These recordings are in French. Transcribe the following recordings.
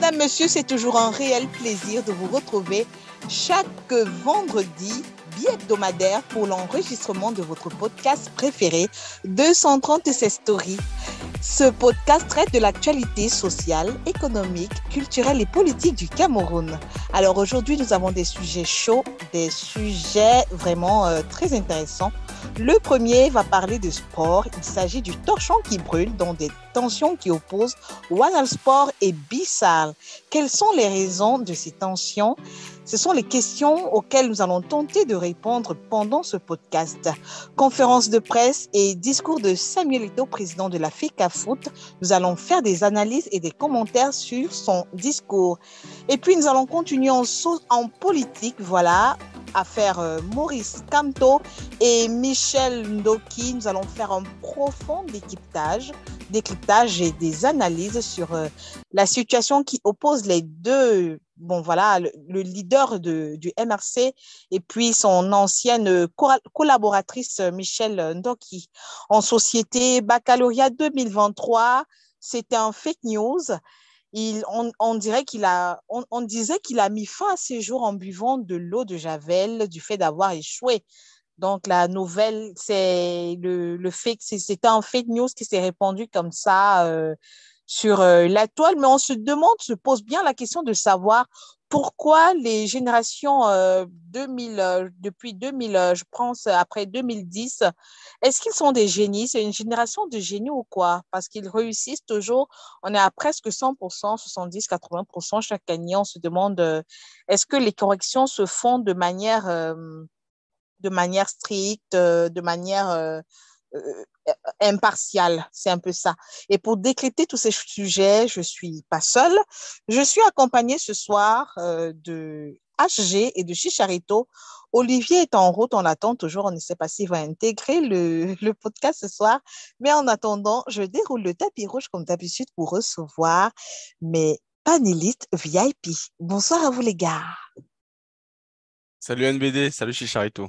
Madame, monsieur, c'est toujours un réel plaisir de vous retrouver chaque vendredi bi-hebdomadaire pour l'enregistrement de votre podcast préféré, 236 Stories. Ce podcast traite de l'actualité sociale, économique, culturelle et politique du Cameroun. Alors aujourd'hui, nous avons des sujets chauds, des sujets vraiment très intéressants. Le premier va parler de sport. Il s'agit du torchon qui brûle, dont des tensions qui opposent Wanal Sport et Bissal. Quelles sont les raisons de ces tensions? Ce sont les questions auxquelles nous allons tenter de répondre pendant ce podcast. Conférence de presse et discours de Samuel Eto'o, président de la FECAFOOT. Nous allons faire des analyses et des commentaires sur son discours. Et puis, nous allons continuer en politique, voilà, affaire Maurice Kamto et Michel Ndoki. Nous allons faire un profond décryptage et des analyses sur la situation qui oppose les deux. Bon, voilà, le leader du MRC et puis son ancienne collaboratrice Michel Ndoki. En société, baccalauréat 2023, c'était un fake news. On disait qu'il a mis fin à ses jours en buvant de l'eau de Javel du fait d'avoir échoué. Donc, la nouvelle, c'est c'était un fake news qui s'est répandu comme ça sur la toile. Mais on se pose bien la question de savoir pourquoi les générations 2000, depuis 2000, je pense après 2010, est-ce qu'ils sont des génies? C'est une génération de génies ou quoi? Parce qu'ils réussissent toujours. On est à presque 100%, 70, 80% chaque année. On se demande, est-ce que les corrections se font de manière stricte, de manière impartiale, c'est un peu ça. Et pour décrypter tous ces sujets, je ne suis pas seule. Je suis accompagnée ce soir de HG et de Chicharito. Olivier est en route, on l'attend toujours, on ne sait pas s'il va intégrer le podcast ce soir. Mais en attendant, je déroule le tapis rouge comme d'habitude pour recevoir mes panélistes VIP. Bonsoir à vous les gars. Salut NBD, salut Chicharito.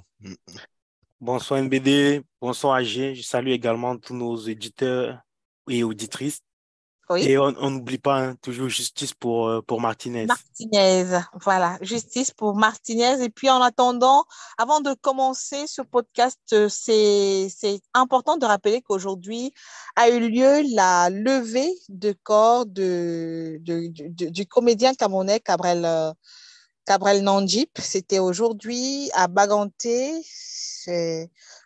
Bonsoir NBD, bonsoir AG. Je salue également tous nos éditeurs et auditrices. Oui. Et on n'oublie pas, hein, toujours justice pour Martinez. Martinez, voilà, justice pour Martinez. Et puis en attendant, avant de commencer ce podcast, c'est important de rappeler qu'aujourd'hui a eu lieu la levée de corps du comédien camerounais Cabrel Nandjip. C'était aujourd'hui à Baganté.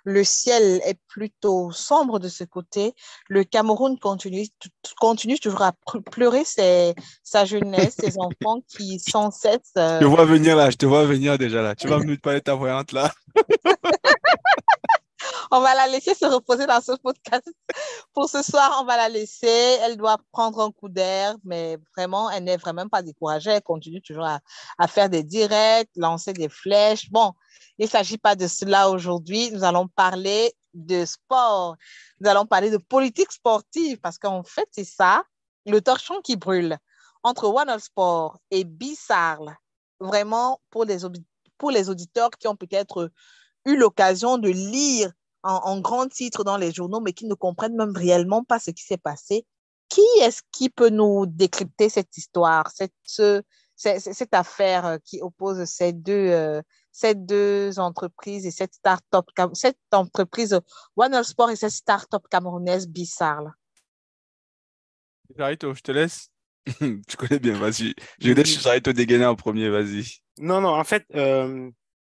Le ciel est plutôt sombre de ce côté. Le Cameroun continue toujours à pleurer sa jeunesse, ses enfants qui sans cesse... Je te vois venir là, je te vois venir déjà là. Tu vas me parler de ta voyante là. On va la laisser se reposer dans ce podcast. Pour ce soir, on va la laisser. Elle doit prendre un coup d'air, mais vraiment, elle n'est vraiment pas découragée. Elle continue toujours à faire des directs, lancer des flèches. Bon, il ne s'agit pas de cela aujourd'hui. Nous allons parler de sport. Nous allons parler de politique sportive parce qu'en fait, c'est ça, le torchon qui brûle entre One Sport et Bissarl. Vraiment, pour les auditeurs qui ont peut-être eu l'occasion de lire en grands titres dans les journaux, mais qui ne comprennent même réellement pas ce qui s'est passé. Qui est-ce qui peut nous décrypter cette histoire, cette affaire qui oppose ces deux entreprises et cette entreprise One Sport et cette start-up camerounaise Bissarl? Chicharito, je te laisse. Tu connais bien, vas-y. Je vais laisser Chicharito dégainer en premier, vas-y. Non, en fait,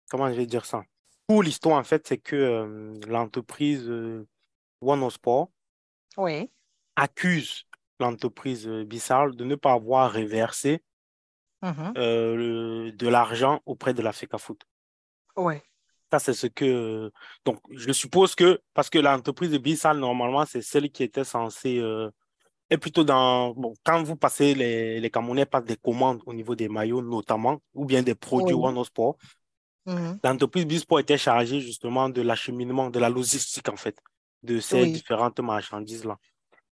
comment je vais dire ça? Pour l'histoire, en fait, c'est que l'entreprise One Sport Oui. accuse l'entreprise Bissau de ne pas avoir reversé de l'argent auprès de la FECAFOOT. Oui. Ça, c'est ce que... Donc, je suppose que, parce que l'entreprise de Bissau, normalement, c'est celle qui était censée... est plutôt dans... Bon, quand vous passez, les Camerounais passent des commandes au niveau des maillots, notamment, ou bien des produits Oui. One Sport. L'entreprise Bisport était chargée justement de l'acheminement, de la logistique, en fait, de ces différentes marchandises-là.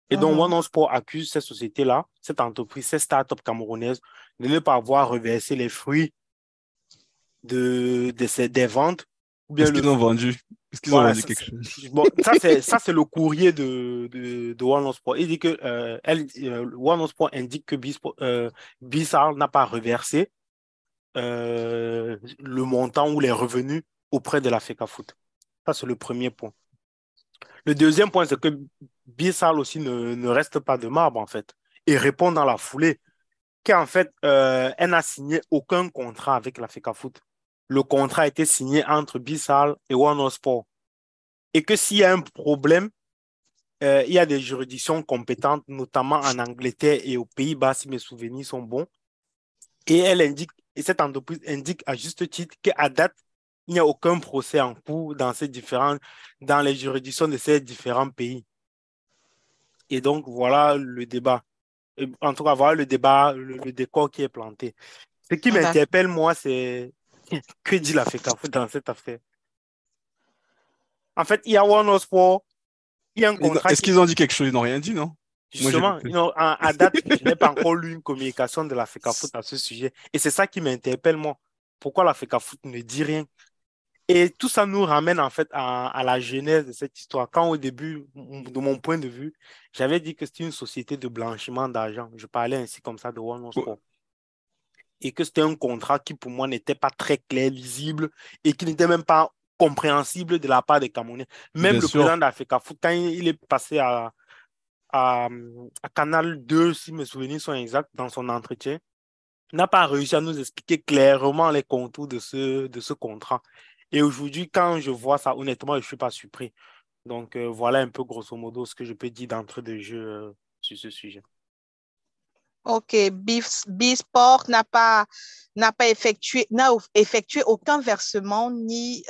Et donc, One Sport accuse cette société-là, cette entreprise, cette start-up camerounaise, de ne pas avoir reversé les fruits des ventes. Ou bien ce qu'ils ont vendu. Est-ce qu'ils ont dit quelque chose? Bon, ça, c'est le courrier de One Sport. Il dit que One Sport indique que Bissau n'a pas reversé le montant ou les revenus auprès de la FECAFOOT. Ça, c'est le premier point. Le deuxième point, c'est que Bissau aussi ne reste pas de marbre, en fait, et répond dans la foulée qu'en fait, elle n'a signé aucun contrat avec la FECAFOOT. Le contrat a été signé entre Bissau et One Sport. Et que s'il y a un problème, il y a des juridictions compétentes, notamment en Angleterre et aux Pays-Bas, si mes souvenirs sont bons. Et cette entreprise indique à juste titre qu'à date, il n'y a aucun procès en cours dans les juridictions de ces différents pays. Et donc, voilà le débat. En tout cas, voilà le débat, le décor qui est planté. Ce qui m'interpelle, moi, c'est que dit la FECAFOOT dans cette affaire? En fait, il y a One Sport, il y a un contrat. Est-ce qu'ils ont dit quelque chose? Ils n'ont rien dit, non? Justement, à date, je n'ai pas encore lu une communication de la FECAFOOT à ce sujet. Et c'est ça qui m'interpelle, moi. Pourquoi la FECAFOOT ne dit rien? Et tout ça nous ramène en fait à la genèse de cette histoire. Quand au début, de mon point de vue, j'avais dit que c'était une société de blanchiment d'argent. Je parlais ainsi comme ça de One Sport. Et que c'était un contrat qui pour moi n'était pas très clair, lisible et qui n'était même pas compréhensible de la part des Camerounais. Même le président de la FECAFOOT, quand il est passé à Canal 2, si mes souvenirs sont exacts, dans son entretien, n'a pas réussi à nous expliquer clairement les contours de ce contrat. Et aujourd'hui, quand je vois ça, honnêtement, je ne suis pas surpris. Donc, voilà un peu grosso modo ce que je peux dire d'entrée de jeu sur ce sujet. Ok, Bisport n'a effectué aucun versement ni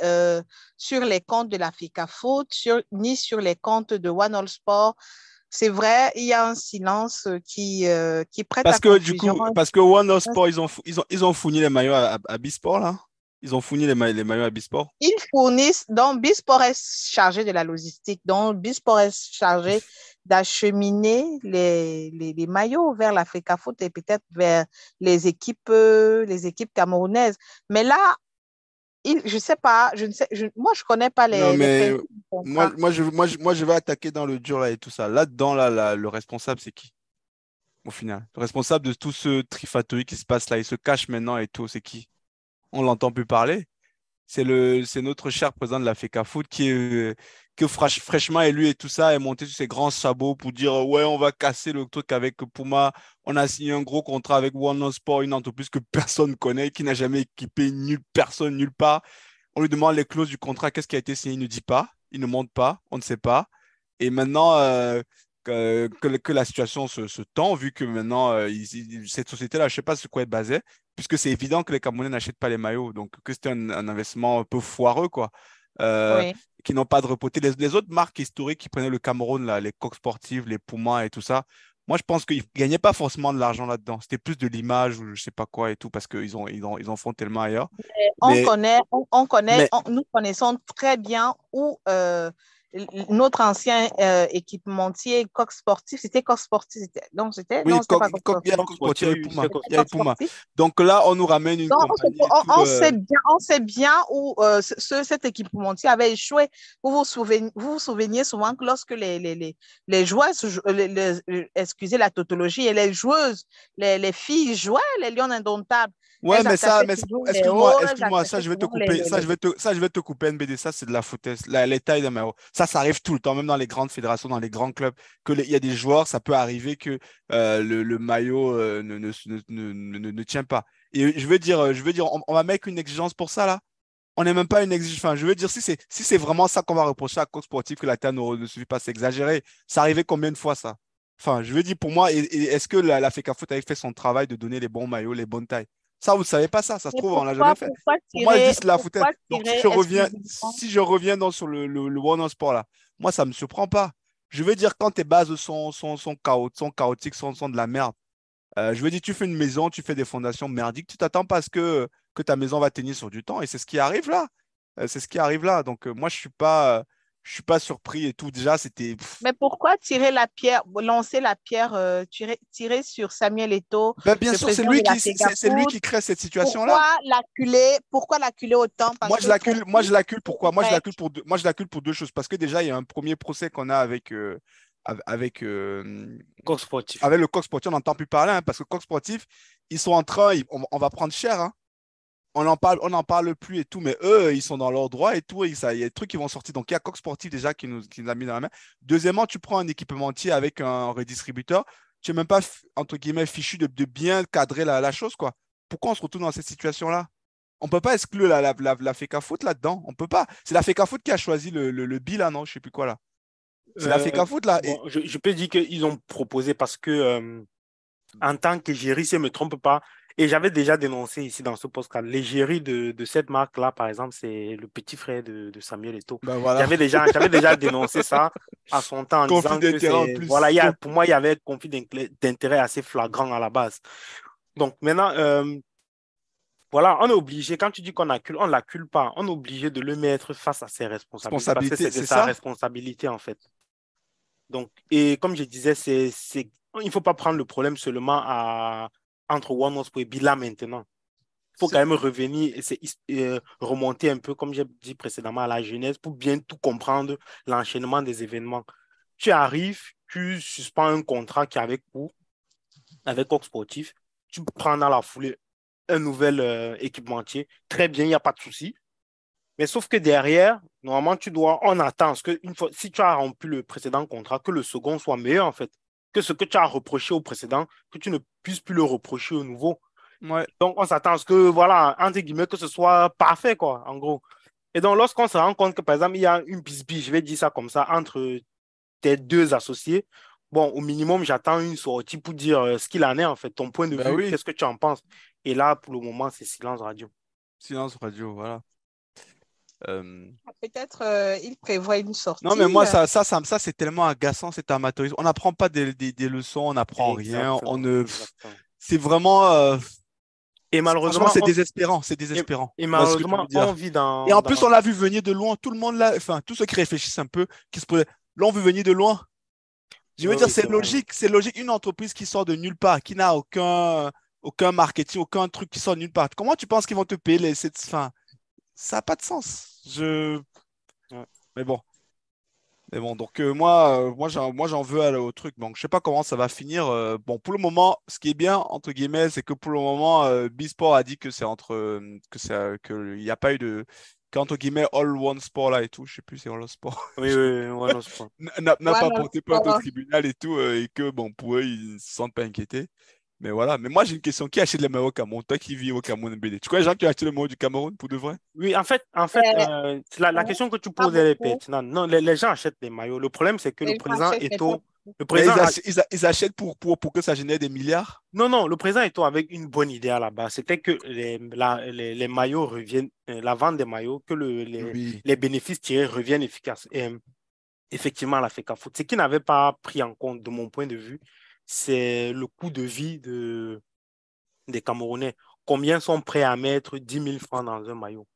sur les comptes de la FECAFOOT, ni sur les comptes de One All Sport. C'est vrai, il y a un silence qui prête à confusion. Parce que One All Sport, ils ont fourni les maillots à Bisport, là. Ils ont fourni les maillots à Bisport. Ils fournissent, donc Bisport est chargé de la logistique, donc Bisport est chargé d'acheminer les maillots vers la FECAFOOT et peut-être vers les équipes camerounaises. Mais là, je ne sais pas, moi je ne connais pas les. Non, mais moi, je vais attaquer dans le dur là et tout ça. Là-dedans, le responsable, c'est qui? Au final, le responsable de tout ce trifatoï qui se passe là, il se cache maintenant et tout, c'est qui? On l'entend plus parler. C'est notre cher président de la FECAFOOT que fraîchement élu et tout ça est monté sur ses grands sabots pour dire ouais, on va casser le truc avec Puma. On a signé un gros contrat avec One Sport, une entreprise que personne ne connaît, qui n'a jamais équipé personne nulle part. On lui demande les clauses du contrat, qu'est-ce qui a été signé, il ne dit pas, il ne montre pas, on ne sait pas. Et maintenant que la situation se tend, vu que maintenant cette société-là, je ne sais pas sur quoi elle basait, puisque c'est évident que les Camerounais n'achètent pas les maillots, donc que c'était un investissement un peu foireux, quoi, Oui. qui n'ont pas de repoté. Les autres marques historiques qui prenaient le Cameroun, là, les Coq Sportifs, les Puma et tout ça, moi, je pense qu'ils ne gagnaient pas forcément de l'argent là-dedans. C'était plus de l'image ou je ne sais pas quoi et tout, parce qu'ils en font tellement ailleurs. Nous connaissons très bien où notre ancien équipementier Coq Sportif, c'était Coq Sportif. Donc, c'était Oui, pas Coq Sportif. il y a Coq Sportif et Puma. Il y a Puma. Donc là, on nous ramène une compagnie. On sait bien où cet équipementier avait échoué. Vous vous souvenez souvent que lorsque les joueuses, excusez la tautologie, et les joueuses, les filles jouaient les Lions Indomptables. Ouais, mais excuse-moi, ça, je vais te couper, ça, je vais te couper, NBD, ça, c'est de la foutaise. Les tailles de maillot. Ça arrive tout le temps, même dans les grandes fédérations, dans les grands clubs, il y a des joueurs, ça peut arriver que le maillot ne tient pas. Et je veux dire, on va mettre une exigence pour ça, là. On n'est même pas une exigence. Enfin, je veux dire, si c'est vraiment ça qu'on va reprocher à Coq Sportif, que la taille ne suffit pas, c'est exagéré. Ça arrivait combien de fois, ça? Enfin, je veux dire, pour moi, est-ce que la FECAFOOT avait fait son travail de donner les bons maillots, les bonnes tailles? Ça, vous ne savez pas ça. Ça se trouve, on ne l'a jamais fait. Pour moi, je dis c'est la foutaise. Donc, si je reviens sur le One Sport, là, moi, ça ne me surprend pas. Je veux dire, quand tes bases sont chaotiques, sont de la merde, je veux dire, tu fais une maison, tu fais des fondations merdiques, tu t'attends pas à ce que ta maison va tenir sur du temps. Et c'est ce qui arrive là. C'est ce qui arrive là. Donc, moi, je ne suis pas je suis pas surpris et tout. Déjà, c'était. Mais pourquoi lancer la pierre, tirer sur Samuel Eto'o, Ben, bien le sûr, président de la c'est lui FECAFOOT? qui crée cette situation-là. Pourquoi l'acculer autant? Parce que Moi, je l'accule pourquoi? Moi, je l'accule pour deux choses. Parce que déjà, il y a un premier procès qu'on a avec, Coq sportif. avec le Coq sportif. On n'entend plus parler, hein, parce que Coq sportif, ils sont en train, on va prendre cher, hein. On n'en parle plus et tout, mais eux, ils sont dans leur droit et tout. Il y a des trucs qui vont sortir. Donc, il y a Coq Sportif déjà qui nous a mis dans la main. Deuxièmement, tu prends un équipementier avec un redistributeur. Tu n'es même pas, entre guillemets, fichu de bien cadrer la chose, quoi. Pourquoi on se retrouve dans cette situation-là? On ne peut pas exclure la FECAFOOT là-dedans. On ne peut pas. C'est la FECAFOOT qui a choisi le bill, là, non? Je ne sais plus quoi, là. C'est la FECAFOOT, là. Bon, je peux dire qu'ils ont proposé parce que, en tant qu'égérie, si je ne me trompe pas, et j'avais déjà dénoncé ici dans ce podcast, l'égérie de cette marque-là, par exemple, c'est le petit frère de Samuel Eto'o. Ben voilà. J'avais déjà dénoncé ça à son temps en conflit disant que d'intérêt en c'est. plus. Voilà, pour moi, il y avait un conflit d'intérêt assez flagrant à la base. Donc maintenant, voilà, on est obligé, quand tu dis qu'on accule, on ne l'accule pas. On est obligé de le mettre face à ses responsabilités parce que c'est de sa responsabilité, en fait. Donc, et comme je disais, il ne faut pas prendre le problème seulement entre One Sport et Bila maintenant. Il faut quand même revenir et remonter un peu, comme j'ai dit précédemment, à la genèse pour bien tout comprendre, l'enchaînement des événements. Tu arrives, tu suspends un contrat qui est avec Coq Sportif, tu prends dans la foulée un nouvel équipementier. Très bien, il n'y a pas de souci. Mais sauf que derrière, normalement, on attend que si tu as rempli le précédent contrat, que le second soit meilleur, en fait. Que ce que tu as reproché au précédent, que tu ne puisses plus le reprocher au nouveau. Ouais. Donc, on s'attend à ce que, voilà, entre guillemets, que ce soit parfait, quoi, en gros. Et donc, lorsqu'on se rend compte que, par exemple, il y a une bisbille, je vais dire ça comme ça, entre tes deux associés, bon, au minimum, j'attends une sortie pour dire ce qu'il en est, en fait, ton point de vue, Oui. qu'est-ce que tu en penses? Et là, pour le moment, c'est silence radio. Silence radio, voilà. Peut-être il prévoit une sortie. Non, mais moi, ça c'est tellement agaçant, cet amateurisme. On n'apprend pas des leçons, on n'apprend rien. C'est vraiment. Et malheureusement, c'est désespérant. C'est désespérant. Et malheureusement, on vit dans. Et en plus, on l'a vu venir de loin. Tout le monde là, enfin, tous ceux qui réfléchissent un peu, qui se posaient. Là, on veut venir de loin. Je veux dire, c'est logique. C'est logique. Une entreprise qui sort de nulle part, qui n'a aucun marketing, aucun truc qui sort de nulle part. Comment tu penses qu'ils vont te payer fin, ça n'a pas de sens. Mais bon. Donc moi j'en veux au truc. Donc je sais pas comment ça va finir. Bon, pour le moment, ce qui est bien entre guillemets, c'est que pour le moment, B-Sport a dit que c'est que il n'y a pas eu de qu'entre guillemets All One Sport là et tout. Je sais plus c'est All One Sport. Oui, One Sport. n'a pas porté plainte au tribunal et tout et que bon pour eux ils ne se sentent pas inquiétés. Mais voilà. Mais moi, j'ai une question. Qui achète les maillots au Cameroun? Toi qui vis au Cameroun, BD. Tu connais les gens qui ont acheté le maillot du Cameroun pour de vrai? Oui, en fait la question que tu poses, elle est pertinente. Non, les gens achètent des maillots. Le problème, c'est que le président Eto'o. Ils achètent pour que ça génère des milliards? Non, le président Eto'o avec une bonne idée à la base. C'était que les maillots reviennent, la vente des maillots, que les bénéfices tirés reviennent efficaces. Et, effectivement, la FECAFOOT. Ce qui n'avait pas pris en compte, de mon point de vue, c'est le coût de vie des Camerounais. Combien sont prêts à mettre 10 000 francs dans un maillot?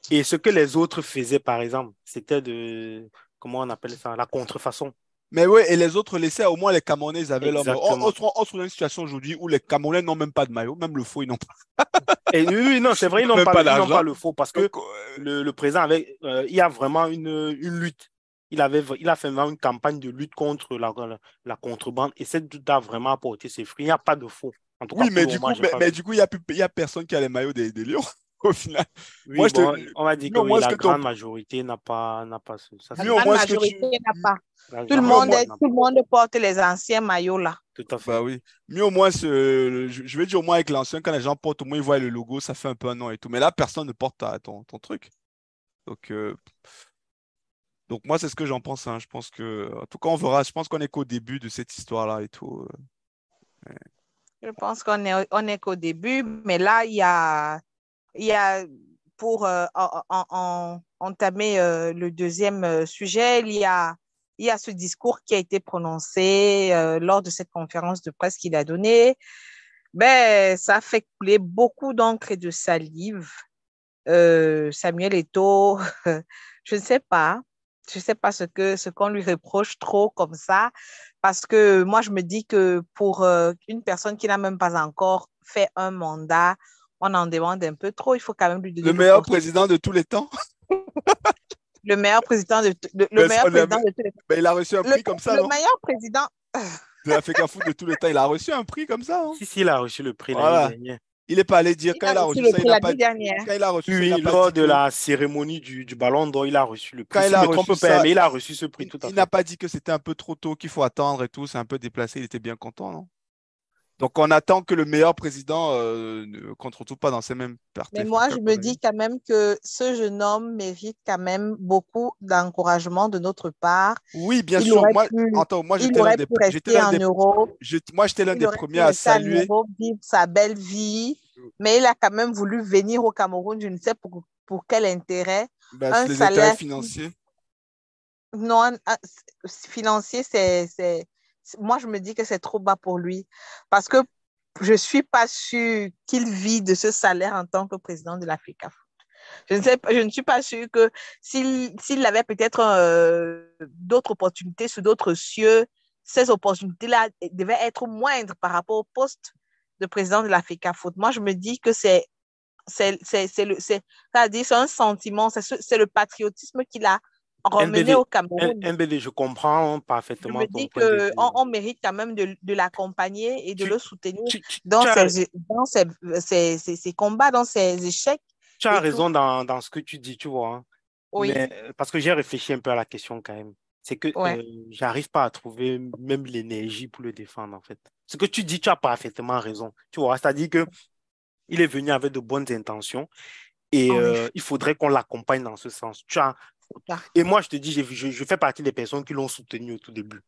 Et ce que les autres faisaient, par exemple, c'était comment on appelle ça, la contrefaçon. Mais oui, et les autres laissaient, au moins les Camerounais, ils avaient leur maillot. On se trouve dans une situation aujourd'hui où les Camerounais n'ont même pas de maillot, même le faux, ils n'ont pas. Et oui, non, c'est vrai, ils n'ont pas le faux parce que le président il y a vraiment une lutte. Il a fait vraiment une campagne de lutte contre la contrebande et cette lutte a vraiment apporté ses fruits. Il n'y a pas de faux. En tout cas, oui, mais du coup, il n'y a personne qui a les maillots des Lions au final. Oui, moi, on va dire que la grande majorité n'a pas ça. La grande majorité n'a pas. Tout le monde porte les anciens maillots là. Tout à fait. Bah oui. Mieux au moins, je vais dire au moins avec l'ancien, quand les gens portent, au moins ils voient le logo, ça fait un peu un nom et tout. Mais là, personne ne porte ton truc. Donc moi, c'est ce que j'en pense. Hein. Je pense que, en tout cas, on verra. Je pense qu'on est qu'au début de cette histoire-là et tout. Je pense qu'on est qu'au début, mais là, il y a pour entamer le deuxième sujet, il y a ce discours qui a été prononcé lors de cette conférence de presse qu'il a donnée. Ben, ça a fait couler beaucoup d'encre et de salive. Samuel Eto'o, je ne sais pas. je sais pas ce qu'on lui reproche trop comme ça, parce que moi, je me dis que pour une personne qui n'a même pas encore fait un mandat, on en demande un peu trop. Il faut quand même lui donner le meilleur l'opportunité. président de tous les temps. Le meilleur président le meilleur président de tous les temps. Il a reçu un prix comme ça, le non? meilleur président. De la FECAFOOT de tous les temps. Il a reçu un prix comme ça. Hein? Si, il a reçu le prix l'année Voilà. dernière. Il n'est pas allé dire quand il a reçu ça, il n'a pas dit. Quand il a reçu ça, il n'a pas lors dit de la cérémonie du Ballon d'Or, il a reçu le prix. Quand il a reçu ça, mais il a reçu ce prix tout à fait. Il n'a pas dit que c'était un peu trop tôt, qu'il faut attendre et tout. C'est un peu déplacé. Il était bien content, non? Donc, on attend que le meilleur président ne contre-tout pas dans ces mêmes parties. Mais moi, je me dis quand même que ce jeune homme mérite quand même beaucoup d'encouragement de notre part. Oui, bien sûr. Moi, j'étais l'un des premiers à saluer. Vivre sa belle vie, mais il a quand même voulu venir au Cameroun. Je ne sais pour quel intérêt. Un les salaire financiers. Non, financier, moi, je me dis que c'est trop bas pour lui parce que je ne suis pas sûre qu'il vit de ce salaire en tant que président de la FECAFOOT. Je ne suis pas sûre que s'il avait peut-être d'autres opportunités sur d'autres cieux, ces opportunités-là devaient être moindres par rapport au poste de président de la FECAFOOT. Moi, je me dis que c'est un sentiment, c'est le patriotisme qu'il a ramener au Cameroun. MBD, je comprends parfaitement. Je me dis qu'on mérite quand même de l'accompagner et de le soutenir dans ses combats, dans ses échecs. Tu as raison dans ce que tu dis, tu vois. Hein. Oui. Mais, parce que j'ai réfléchi un peu à la question quand même. C'est que j'arrive pas à trouver même l'énergie pour le défendre, en fait. Ce que tu dis, tu as parfaitement raison. Tu vois, c'est-à-dire que il est venu avec de bonnes intentions et il faudrait qu'on l'accompagne dans ce sens. Et moi, je te dis, je fais partie des personnes qui l'ont soutenu au tout début.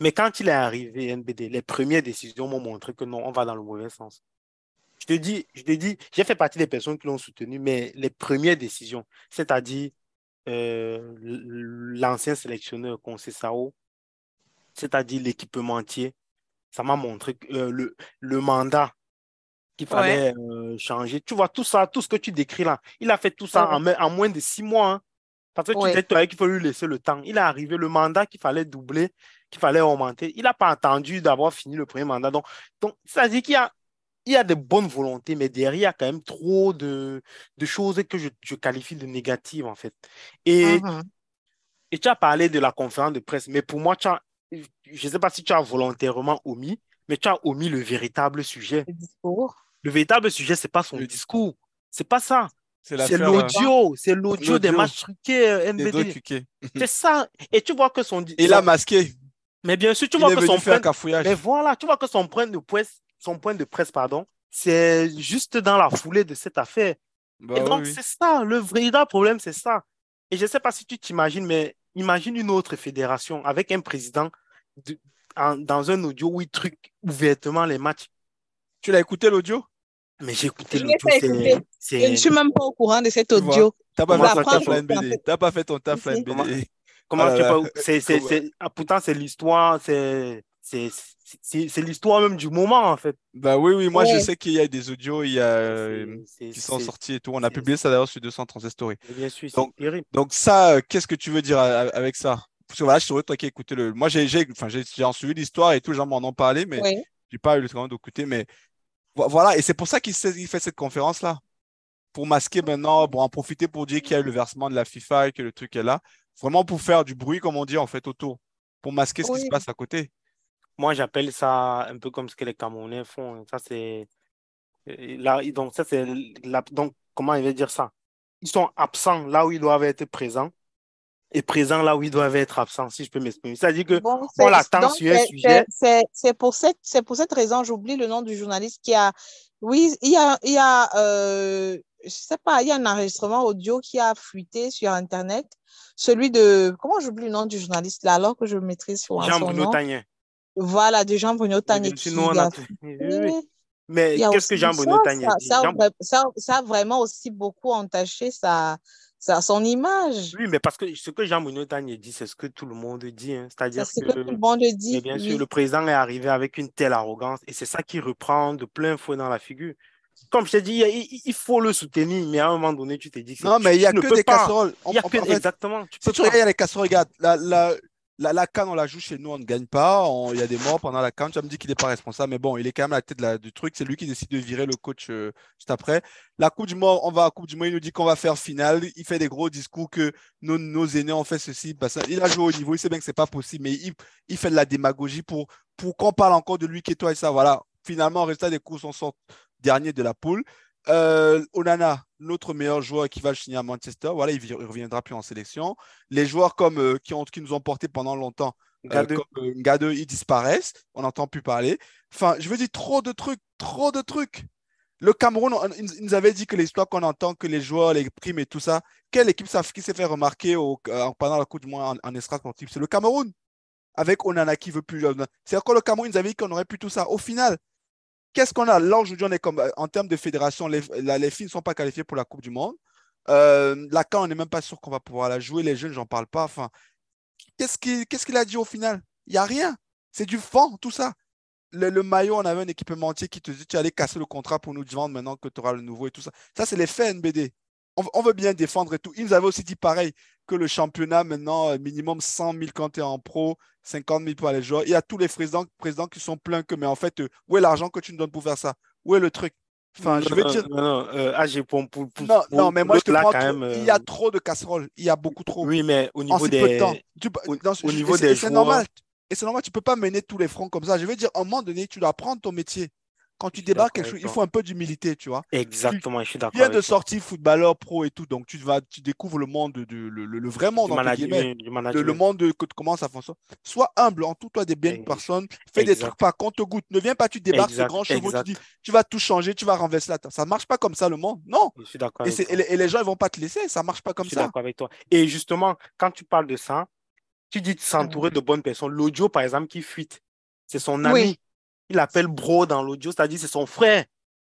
Mais quand il est arrivé, NBD, les premières décisions m'ont montré que non, on va dans le mauvais sens. Je te dis, j'ai fait partie des personnes qui l'ont soutenu, mais les premières décisions, c'est-à-dire l'ancien sélectionneur Conceição, c'est-à-dire l'équipementier, ça m'a montré le mandat qu'il fallait changer. Tu vois, tout ça, tout ce que tu décris là, il a fait tout ça en moins de 6 mois. Hein. Parce que tu disais qu'il faut lui laisser le temps. Il est arrivé, le mandat qu'il fallait doubler, qu'il fallait augmenter. Il n'a pas attendu d'avoir fini le premier mandat. Donc ça veut dire qu'il y a de bonnes volontés, mais derrière, il y a quand même trop de choses que je qualifie de négatives, en fait. Et tu as parlé de la conférence de presse, mais pour moi, je ne sais pas si tu as volontairement omis, mais tu as omis le véritable sujet. Le discours. Le véritable sujet, ce n'est pas son discours. Ce n'est pas ça. C'est l'audio. C'est l'audio des matchs truqués, MBD. C'est ça. Et tu vois que il a masqué. Mais bien sûr, tu vois que son point de presse, c'est juste dans la foulée de cette affaire. Et donc, c'est ça. Le véritable problème, c'est ça. Et je ne sais pas si tu t'imagines, mais imagine une autre fédération avec un président dans un audio où il truque ouvertement les matchs. Tu l'as écouté l'audio? Mais j'ai écouté l'audio. Je ne suis même pas au courant de cet audio. Tu n'as pas fait ton taf là, NBD. Comment tu peux... Pourtant, c'est l'histoire, c'est l'histoire même du moment, en fait. Bah oui, moi je sais qu'il y a des audios qui sont sortis et tout. On a publié ça d'ailleurs sur 236 Stories. Bien sûr, c'est terrible. Donc ça, qu'est-ce que tu veux dire avec ça? Parce que voilà, je suis toi qui as écouté moi, j'ai suivi l'histoire et tout, les gens m'en ont parlé, mais j'ai pas eu le temps d'écouter. Mais voilà, et c'est pour ça qu'il fait cette conférence-là. Pour masquer maintenant, en profiter pour dire qu'il y a eu le versement de la FIFA et que le truc est là. Vraiment pour faire du bruit, comme on dit, en fait, autour. Pour masquer ce qui se passe à côté. Moi, j'appelle ça un peu comme ce que les Camerounais font. Ça, c'est... Donc, comment il va dire ça? Ils sont absents là où ils doivent être présents et présents là où ils doivent être absents, si je peux m'exprimer. C'est-à-dire qu'on l'attend sur un sujet. C'est pour cette raison, j'oublie le nom du journaliste qui a... Oui, il y a je sais pas, il y a un enregistrement audio qui a fuité sur Internet. Celui de... Comment j'oublie le nom du journaliste là, alors que je maîtrise son nom? Jean-Bruno Tagné. Voilà, de Jean-Bruno Tagné. Mais qu'est-ce que Jean-Bruno Tagné dit? Ça a vraiment aussi beaucoup entaché son image. Oui, mais parce que ce que Jean-Bruno Tagné dit, c'est ce que tout le monde dit. Hein. C'est-à-dire que tout le monde dit. Mais bien sûr, le président est arrivé avec une telle arrogance et c'est ça qui reprend de plein fouet dans la figure. comme je t'ai dit, il faut le soutenir, mais à un moment donné, tu te dis que non, mais il n'y a que des casseroles. Exactement. Si tu regardes, il y a les casseroles, regarde, la CAN, on la joue chez nous, on ne gagne pas. Il y a des morts pendant la CAN. Tu vas me dire qu'il n'est pas responsable, mais bon, il est quand même à la tête du truc. C'est lui qui décide de virer le coach juste après. La Coupe du Monde, on va à la Coupe du Monde, il nous dit qu'on va faire finale. Il fait des gros discours que nos aînés ont fait ceci. Il a joué au niveau, il sait bien que ce n'est pas possible, mais il fait de la démagogie pour qu'on parle encore de lui, qui est toi et ça. Voilà. Finalement, au résultat des courses, on sort dernier de la poule. Onana, notre meilleur joueur qui va signer à Manchester, voilà, il ne reviendra plus en sélection. Les joueurs comme qui nous ont portés pendant longtemps, comme Ngade, ils disparaissent, on n'entend plus parler. Enfin, je veux dire, trop de trucs. Le Cameroun, il nous avait dit que l'histoire qu'on entend, que les joueurs, les primes et tout ça, quelle équipe qui s'est fait remarquer pendant la Coupe du Monde en extra sportif? C'est le Cameroun, avec Onana qui veut plus. C'est encore le Cameroun, ils avaient dit qu'on aurait pu tout ça. Au final, qu'est-ce qu'on a? Là, aujourd'hui, on est comme en termes de fédération, les filles ne sont pas qualifiées pour la Coupe du Monde. La CAN, on n'est même pas sûr qu'on va pouvoir la jouer. Les jeunes, j'en parle pas. Enfin, qu'est-ce qu'il a dit au final? Il n'y a rien. C'est du vent, tout ça. Le maillot, on avait un équipementier qui te dit tu allais casser le contrat pour nous vendre maintenant que tu auras le nouveau et tout ça. Ça, c'est les faits NBD. On veut bien défendre et tout. Ils nous avaient aussi dit pareil que le championnat, maintenant, minimum 100 000 quand tu es en pro, 50 000 pour les joueurs. Il y a tous les présidents qui sont pleins que, mais en fait, où est l'argent que tu nous donnes pour faire ça? Où est le truc? Enfin, je vais dire. Non, mais moi, je te prends trop. Il y a trop de casseroles. Il y a beaucoup trop. Oui, mais au niveau des. Au niveau des joueurs. C'est normal. Et c'est normal, tu ne peux pas mener tous les fronts comme ça. Je veux dire, à un moment donné, tu dois apprendre ton métier. Quand tu débarques quelque chose, il faut un peu d'humilité, tu vois. Exactement, je suis d'accord. Tu viens de sortir footballeur pro et tout, donc tu découvres le monde, le vrai monde, entre guillemets, le monde comment ça fonctionne. Sois humble, entoure-toi des bonnes personnes, fais des trucs pas qu'on te goûte. Ne viens pas, tu débarques ce grand chevaux, tu dis, tu vas tout changer, tu vas renverser la table. Ça ne marche pas comme ça, le monde. Non. Je suis d'accord. Et les gens ne vont pas te laisser, ça ne marche pas comme ça. Je suis d'accord avec toi. Et justement, quand tu parles de ça, tu dis de s'entourer de bonnes personnes. L'audio, par exemple, qui fuite, c'est son ami. Oui. Il appelle bro dans l'audio, c'est-à-dire c'est son frère.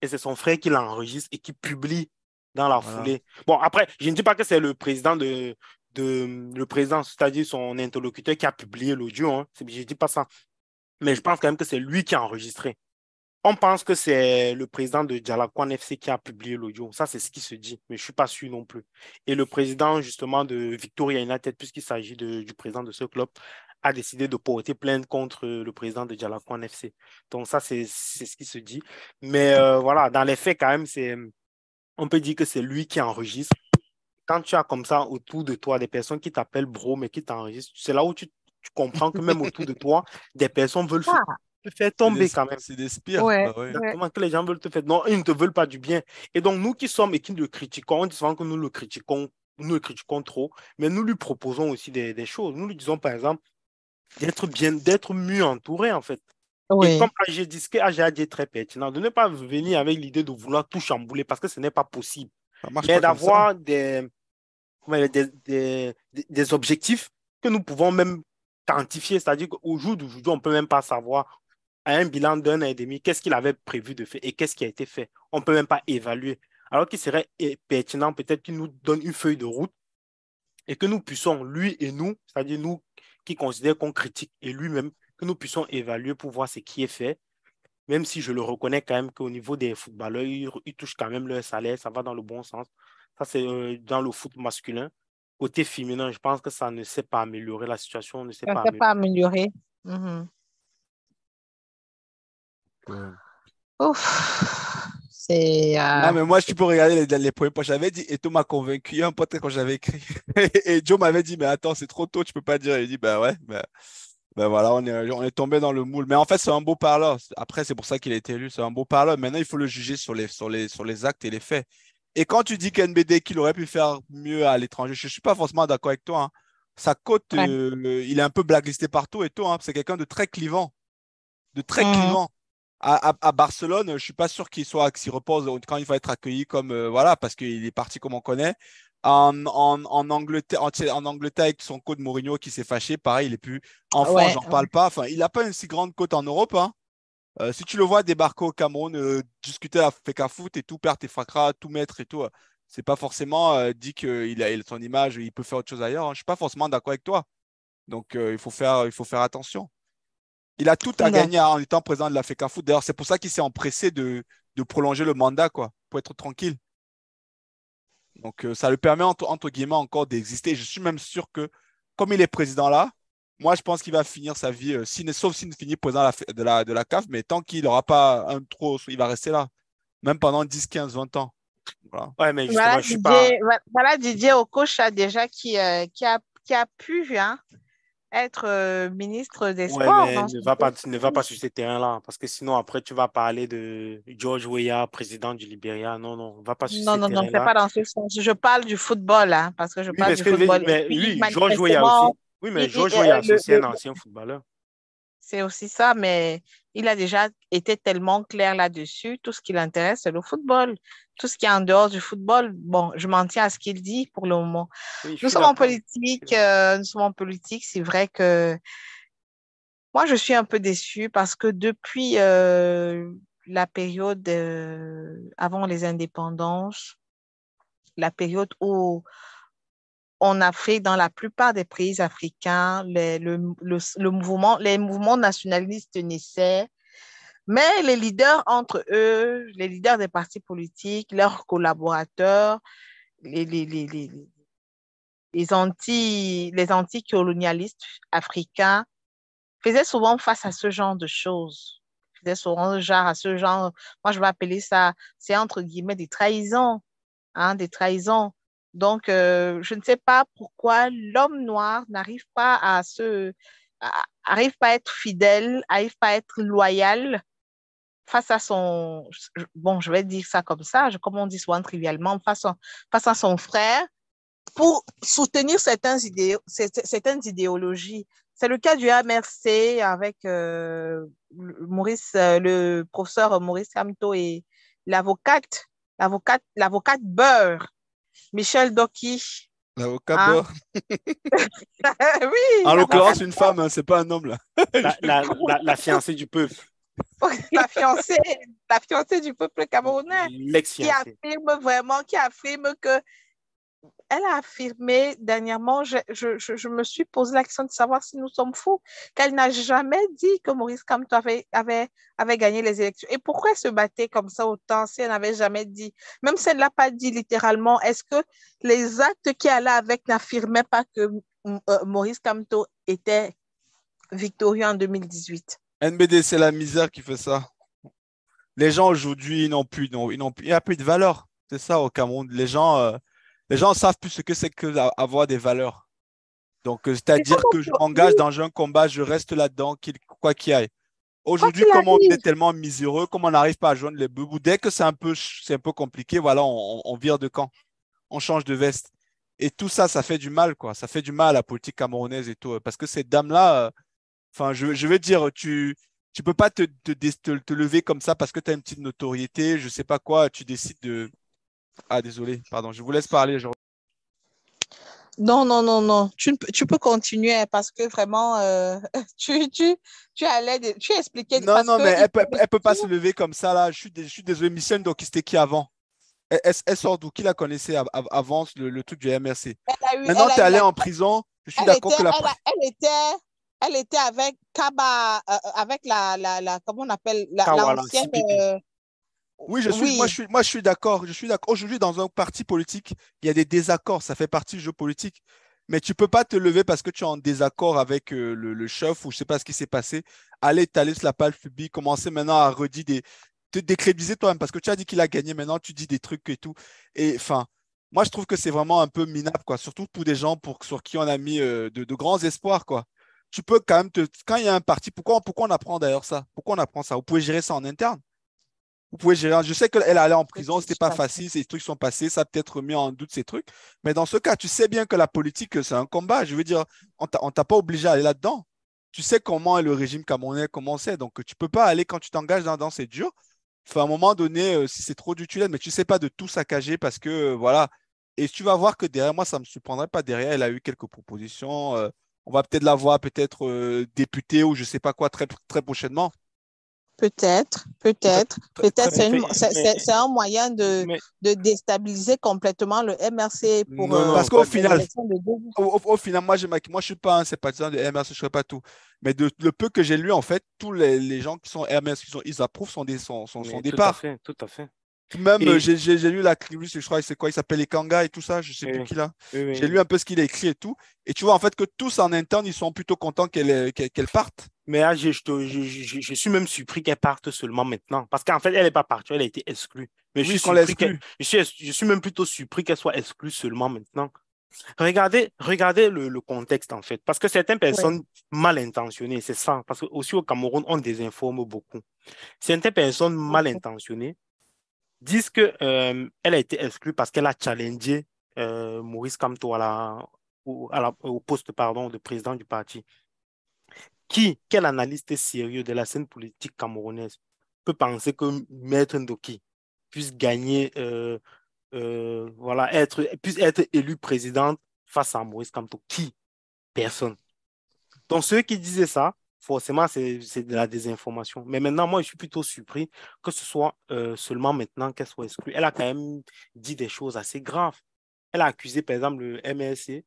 Et c'est son frère qui l'enregistre et qui publie dans la foulée. Bon, après, je ne dis pas que c'est le président le président, c'est-à-dire son interlocuteur qui a publié l'audio. Hein. Je ne dis pas ça. Mais je pense quand même que c'est lui qui a enregistré. On pense que c'est le président de Dialakwon FC qui a publié l'audio. Ça, c'est ce qui se dit, mais je ne suis pas sûr non plus. Et le président, justement, de Victoria United, puisqu'il s'agit du président de ce club, a décidé de porter plainte contre le président de Dialakwon FC. Donc, ça, c'est ce qui se dit. Mais voilà, dans les faits, quand même, on peut dire que c'est lui qui enregistre. Quand tu as comme ça autour de toi des personnes qui t'appellent bro, mais qui t'enregistrent, c'est là où tu comprends que même autour de toi, des personnes veulent te faire tomber quand même. C'est des spires. Ouais, exactement, que les gens veulent te faire. Non, ils ne te veulent pas du bien. Et donc, nous qui sommes et qui le critiquons, on dit souvent que nous le critiquons trop, mais nous lui proposons aussi des choses. Nous lui disons, par exemple, d'être mieux entouré, en fait. Oui. Et comme AG a dit très pertinent, de ne pas venir avec l'idée de vouloir tout chambouler parce que ce n'est pas possible. Mais d'avoir des objectifs que nous pouvons même quantifier, c'est-à-dire qu'au jour d'aujourd'hui, on ne peut même pas savoir à un bilan d'1 an et demi, qu'est-ce qu'il avait prévu de faire et qu'est-ce qui a été fait. On ne peut même pas évaluer. Alors qu'il serait pertinent peut-être qu'il nous donne une feuille de route et que nous puissions, lui et nous, c'est-à-dire nous qui considèrent qu'on critique et lui-même, que nous puissions évaluer pour voir ce qui est fait, même si je le reconnais quand même qu'au niveau des footballeurs, ils touchent quand même leur salaire, ça va dans le bon sens. Ça, c'est dans le foot masculin. Côté féminin, je pense que ça ne s'est pas amélioré, la situation ne s'est pas améliorée. Pas amélioré. Ouf. C'est. Non, mais moi, je peux regarder les points. J'avais dit, et Thomas m'a convaincu. Il y a un pote quand j'avais écrit. Et Joe m'avait dit, mais attends, c'est trop tôt, tu peux pas dire. Il dit, bah ouais, bah voilà, on est tombé dans le moule. Mais en fait, c'est un beau parleur. Après, c'est pour ça qu'il a été élu. C'est un beau parleur. Maintenant, il faut le juger sur les actes et les faits. Et quand tu dis qu'NBD, qu'il aurait pu faire mieux à l'étranger, je ne suis pas forcément d'accord avec toi. Hein. Sa cote, il est un peu blacklisté partout et tout. Hein. C'est quelqu'un de très clivant. Clivant. À Barcelone, je ne suis pas sûr qu'il s'y repose quand il va être accueilli comme voilà, parce qu'il est parti comme on connaît. En Angleterre, avec son coach Mourinho qui s'est fâché, pareil, il est plus. En France, j'en parle pas. Enfin, il n'a pas une si grande cote en Europe. Hein. Si tu le vois débarquer au Cameroun, discuter à Fecafoot et tout, perdre tes fracras, tout mettre et tout, c'est pas forcément dit qu'il a son image, il peut faire autre chose ailleurs. Hein. Je suis pas forcément d'accord avec toi. Donc, il faut faire attention. Il a tout à gagner en étant président de la Fecafoot. D'ailleurs, c'est pour ça qu'il s'est empressé de de prolonger le mandat, quoi, pour être tranquille. Donc, ça lui permet, entre guillemets, encore d'exister. Je suis même sûr que, comme il est président là, moi, je pense qu'il va finir sa vie, sauf s'il finit président de la CAF, mais tant qu'il n'aura pas un trop, il va rester là, même pendant 10, 15, 20 ans. Voilà. Ouais, mais justement, je suis pas. Voilà Didier Okocha déjà qui a pu être ministre des Ouais, Sports mais dans ne va pas sur ce terrain-là, parce que sinon, après, tu vas parler de George Weah, président du Libéria. Non, non, va pas sur ce Non, c'est terrain-là. pas dans ce sens. Je parle du football, hein, parce que je Oui, parle du football. Et puis, oui, George Weah aussi. manifestement, Oui, mais George Weah aussi un ancien footballeur. c'est aussi ça, mais il a déjà été tellement clair là-dessus. Tout ce qui l'intéresse, c'est le football. Tout ce qui est en dehors du football, bon, je m'en tiens à ce qu'il dit pour le moment. Oui, je suis d'accord. Nous sommes en politique. C'est vrai que moi, je suis un peu déçue parce que depuis la période avant les indépendances, la période où en Afrique, dans la plupart des pays africains, les mouvements nationalistes naissaient, mais les leaders entre eux, les leaders des partis politiques, leurs collaborateurs, les, les, les, les, les anticolonialistes africains faisaient souvent face à ce genre de choses. Faisaient souvent genre à ce genre, moi je vais appeler ça, c'est entre guillemets des trahisons, hein, des trahisons. Donc, je ne sais pas pourquoi l'homme noir arrive pas à être fidèle, arrive pas à être loyal face à bon, je vais dire ça comme ça, comme on dit souvent trivialement, face à son frère pour soutenir certaines idéologies. C'est le cas du MRC avec le professeur Maurice Kamto et l'avocate Beurre, Michel Doki. L'avocat beurre. Oui, En l'occurrence, une femme, hein, c'est pas un homme là. La fiancée du peuple. la fiancée, la fiancée du peuple camerounais L'ex-fiancée. qui affirme que elle a affirmé dernièrement, je me suis posé la question de savoir si nous sommes fous, qu'elle n'a jamais dit que Maurice Kamto avait gagné les élections. Et pourquoi elle se battait comme ça autant si elle n'avait jamais dit, même si elle ne l'a pas dit littéralement, est-ce que les actes qui allaient avec n'affirmaient pas que Maurice Kamto était victorieux en 2018? NBD, c'est la misère qui fait ça. Les gens aujourd'hui, il n'y a plus de valeur. C'est ça au Cameroun. Les gens savent plus ce que c'est que avoir des valeurs. Donc, c'est-à-dire que je m'engage dans un combat, je reste là-dedans, quoi qu'il aille. Aujourd'hui, comme on est tellement miséreux, comme on n'arrive pas à joindre les bouts, dès que c'est un peu compliqué, voilà, on vire de camp, on change de veste. Et tout ça, ça fait du mal, quoi. Ça fait du mal à la politique camerounaise et tout. Parce que cette dame-là, enfin, je veux dire, tu peux pas te lever comme ça parce que tu as une petite notoriété, je sais pas quoi, tu décides de. Ah, désolé, pardon, je vous laisse parler. Non. Tu peux continuer parce que vraiment, tu expliquais Non, parce non, que mais elle peut pas se lever comme ça, là. Je suis désolé, Michel, donc c'était qui avant? Elle sort d'où? Qui la connaissait avant le truc du MRC? Maintenant, tu es allé en prison. Je suis d'accord que elle était avec Kaba, avec comment on appelle, Kawala, l'ancienne. Oui, Oui. moi, je suis d'accord. Je suis d'accord. Aujourd'hui, dans un parti politique, il y a des désaccords. Ça fait partie du jeu politique. Mais tu peux pas te lever parce que tu es en désaccord avec le chef ou je sais pas ce qui s'est passé. Aller t'aller sur la page publique, commencer maintenant à redire te décrédibiliser toi-même parce que tu as dit qu'il a gagné. Maintenant, tu dis des trucs et tout. Et enfin, moi, je trouve que c'est vraiment un peu minable, quoi. Surtout pour des gens sur qui on a mis de grands espoirs, quoi. Tu peux quand même quand il y a un parti, pourquoi on apprend d'ailleurs ça? Pourquoi on apprend ça? Vous pouvez gérer ça en interne. Vous pouvez gérer. Je sais qu'elle allait en prison, c'était pas facile, ces trucs sont passés, ça a peut-être remis en doute ces trucs. Mais dans ce cas, tu sais bien que la politique, c'est un combat. Je veux dire, on t'a pas obligé à aller là-dedans. Tu sais comment est le régime camerounais, comment c'est. Donc, tu peux pas aller quand tu t'engages dans c'est dur. Enfin, à un moment donné, si c'est trop d'utilité, mais tu sais pas de tout saccager parce que, voilà. Et tu vas voir que derrière moi, ça ne me surprendrait pas. Derrière, elle a eu quelques propositions. On va peut-être la voir, peut-être députée ou je sais pas quoi très, très prochainement. Peut-être. Peut-être c'est un moyen de déstabiliser complètement le MRC pour parce qu'au final, l'élection de 2020. au final, moi, je ne suis pas un sympathisant de MRC, je ne serais pas tout. Mais le peu que j'ai lu, en fait, tous les gens qui sont MRC, ils approuvent son départ. Tout à fait. Même, j'ai lu je crois, c'est quoi, il s'appelle Ekanga et tout ça, je ne sais plus qui là. J'ai lu un peu ce qu'il a écrit et tout. Et tu vois, en fait, que tous en interne, ils sont plutôt contents qu'elle parte. Mais là, je suis même surpris qu'elle parte seulement maintenant. Parce qu'en fait, elle n'est pas partie, elle a été exclue. Mais oui, qu'on l'exclue. Je suis même plutôt surpris qu'elle soit exclue seulement maintenant. Regardez le contexte, en fait. Parce que certaines personnes mal intentionnées, c'est ça. Parce que aussi au Cameroun, on désinforme beaucoup. Certaines personnes mal intentionnées disent que, elle a été exclue parce qu'elle a challengé Maurice Kamto au poste pardon, de président du parti. Quel analyste sérieux de la scène politique camerounaise peut penser que Maître Ndoki puisse gagner, voilà, puisse être élu président face à Maurice Kamto? Qui? Personne. Donc, ceux qui disaient ça, forcément, c'est de la désinformation. Mais maintenant, moi, je suis plutôt surpris que ce soit seulement maintenant qu'elle soit exclue. Elle a quand même dit des choses assez graves. Elle a accusé, par exemple, le MRC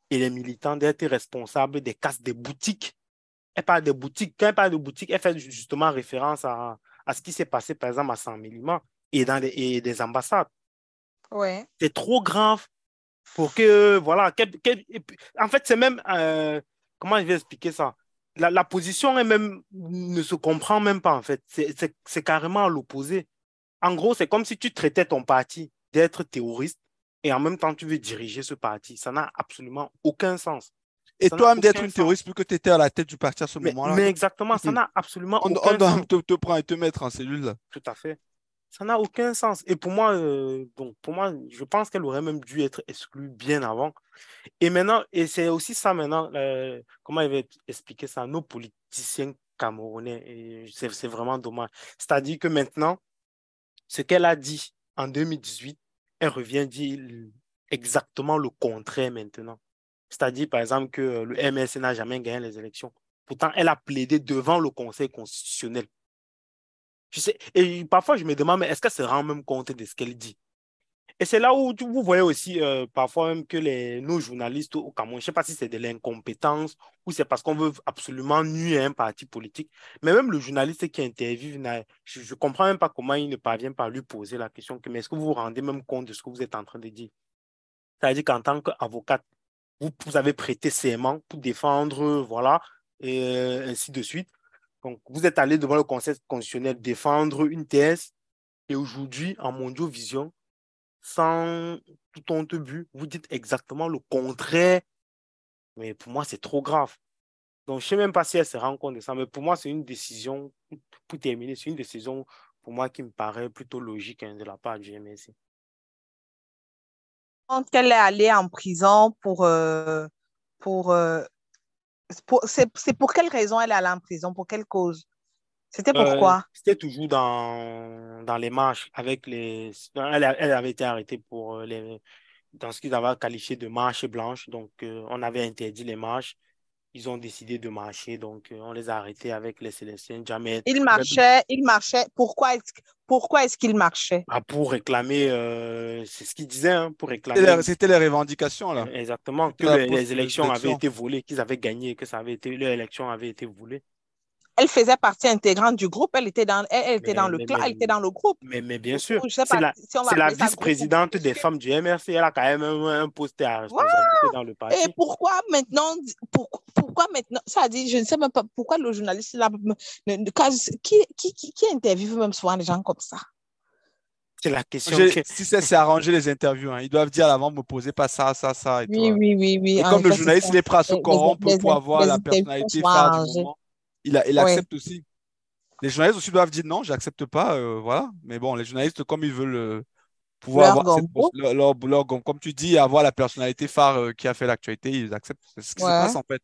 et les militants d'être responsables des casses des boutiques. Elle parle de boutiques. Quand elle parle de boutiques, elle fait justement référence à ce qui s'est passé, par exemple, à Saint-Méliman et des ambassades. Ouais. C'est trop grave pour que, voilà, en fait, c'est même, comment je vais expliquer ça? La position elle-même ne se comprend même pas, en fait. C'est carrément à l'opposé. En gros, c'est comme si tu traitais ton parti d'être terroriste et en même temps, tu veux diriger ce parti. Ça n'a absolument aucun sens. Et toi-même d'être une terroriste, vu que tu étais à la tête du parti à ce moment-là. Mais exactement, ça n'a absolument on aucun doit sens. te prendre et te mettre en cellule là. Tout à fait. Ça n'a aucun sens. Et pour moi, je pense qu'elle aurait même dû être exclue bien avant. Et maintenant, et c'est aussi ça maintenant, comment il va expliquer ça, nos politiciens camerounais, et c'est vraiment dommage. C'est-à-dire que maintenant, ce qu'elle a dit en 2018, elle revient dire exactement le contraire maintenant. C'est-à-dire, par exemple, que le MSC n'a jamais gagné les élections. Pourtant, elle a plaidé devant le Conseil constitutionnel. Je sais, et parfois, je me demande, mais est-ce qu'elle se rend même compte de ce qu'elle dit? Et c'est là où vous voyez aussi parfois même que nos journalistes au Cameroun, je ne sais pas si c'est de l'incompétence ou c'est parce qu'on veut absolument nuire à un parti politique, mais même le journaliste qui interviewe, je ne comprends même pas comment il ne parvient pas à lui poser la question, mais est-ce que vous vous rendez même compte de ce que vous êtes en train de dire? C'est-à-dire qu'en tant qu'avocate, vous avez prêté serment pour défendre, voilà, et ainsi de suite. Donc, vous êtes allé devant le Conseil constitutionnel défendre une thèse et aujourd'hui, en Mondiovision, sans tout honte but, vous dites exactement le contraire. Mais pour moi, c'est trop grave. Donc, je ne sais même pas si elle se rend compte de ça, mais pour moi, c'est une décision, pour terminer, c'est une décision pour moi qui me paraît plutôt logique de la part du MSC. Quand elle est allée en prison c'est pour quelle raison elle est allée en prison? Pour quelle cause? C'était pourquoi? C'était toujours dans les marches avec elle avait été arrêtée pour dans ce qu'ils avaient qualifié de marche blanche. Donc, on avait interdit les marches. Ils ont décidé de marcher. Donc, on les a arrêtés avec les Célestins. Jamais. Il marchait. Pourquoi est-ce qu'il marchait? Pour réclamer, c'est ce qu'ils disaient, hein, pour réclamer. C'était les revendications là. Exactement, que les élections avaient été volées, qu'ils avaient gagné, que l'élection avait été volée. Elle faisait partie intégrante du groupe, elle était dans le clan, elle était dans le groupe. Mais bien sûr, je sais pas si on va c'est la appeler ça vice-présidente des femmes du MRC, elle a quand même un poste à responsabilité dans le parti. Et pourquoi maintenant, ça dit, je ne sais même pas pourquoi le journaliste là, qui interviewe même souvent les gens comme ça? C'est la question. Si c'est arranger les interviews, hein. Ils doivent dire à l'avant, me posez pas ça, ça, ça. Et Oui. Et comme le journaliste, il est prêt à se corrompre pour avoir la personnalité phare du moment, il accepte aussi. Les journalistes aussi doivent dire non, j'accepte pas, voilà. Mais bon, les journalistes, comme ils veulent pouvoir avoir comme tu dis, avoir la personnalité phare qui a fait l'actualité, ils acceptent. C'est ce qui se passe en fait.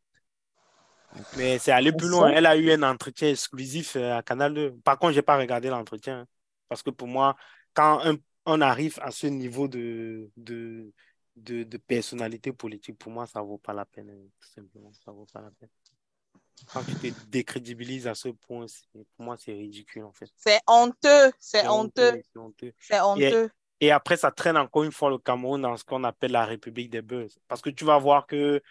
Mais c'est aller plus loin. Elle a eu un entretien exclusif à Canal 2. Par contre, je n'ai pas regardé l'entretien. Hein, parce que pour moi, quand on arrive à ce niveau de personnalité politique, pour moi, ça ne vaut pas la peine. Tout simplement, ça ne vaut pas la peine. Quand tu te décrédibilises à ce point, pour moi, c'est ridicule, en fait. C'est honteux, c'est honteux, C'est honteux. c'est honteux. Et après, ça traîne encore une fois le Cameroun dans ce qu'on appelle la République des buzz. Parce que tu vas voir que